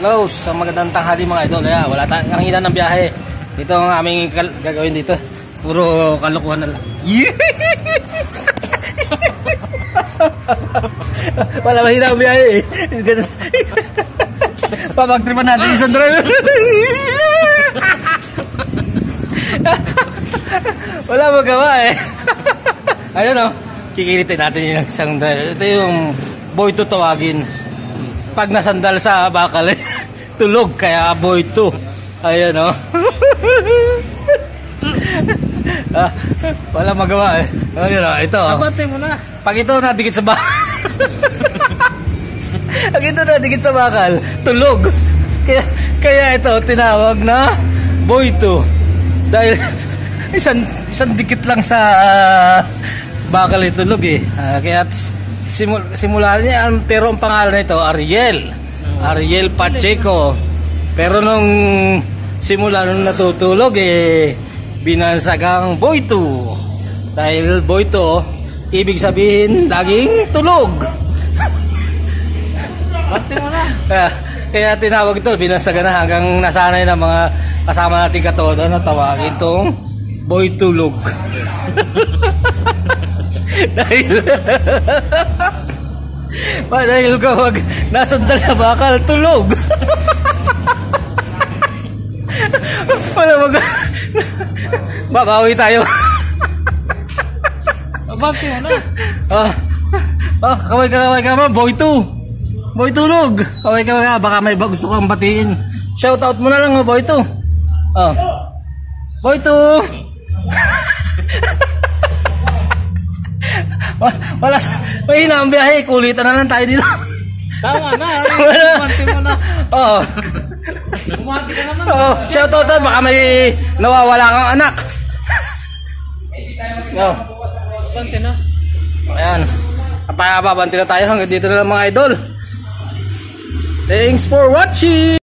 close. Sa magandang tanghali mga idol. Ayan, wala tayong hangina ng biyahe. Ito ang aming gagawin dito. Puro kalokohan na lang. Wala mahina ang biyahe eh. Papagtripan natin isang driver. Wala magawa eh. Ayun o. Kikilitin natin yung isang driver. Ito yung boy 2 tawagin. Pag nasandal sa bakal eh. Tulog kaya boy 2. Ayun o. Wala magawa eh. Ayun o. Ito o. Abante mo na. Pag ito nadikit sa bakal. Pag ito nadikit sa bakal, tulog. Kaya ito tinawag na boy 2. Dahil isang dikit lang sa bakal itulog eh. Kaya simula niya pero ang pangalan nito Ariel Pacheco. Pero nung simula nung natutulog eh binansagang boy 2. Dahil boy 2 ibig sabihin laging tulog. Abante mo na. Kaya tinawag ito, binansagan na hanggang nasanay ng mga kasama nating katoda na tawagin itong boy tulog. Dahil kapag nasundal sa bakal, tulog. Wala babawi tayo. Abante mo na. Kaway ka mo, boy 2. Boy tulog. Kaway ka, baka may gusto kang batiin. Shoutout mo na lang, boy 2. Boy 2. Wala, mahina ang biyahe. Kulitan na lang tayo dito. Tama na. Abante mo na. Oo. Bumati ka naman. Shoutout tayo, baka may nawawala kang anak. Abante na. Ayan. Papabanti na tayo hanggang dito na lang mga idol. Thanks for watching!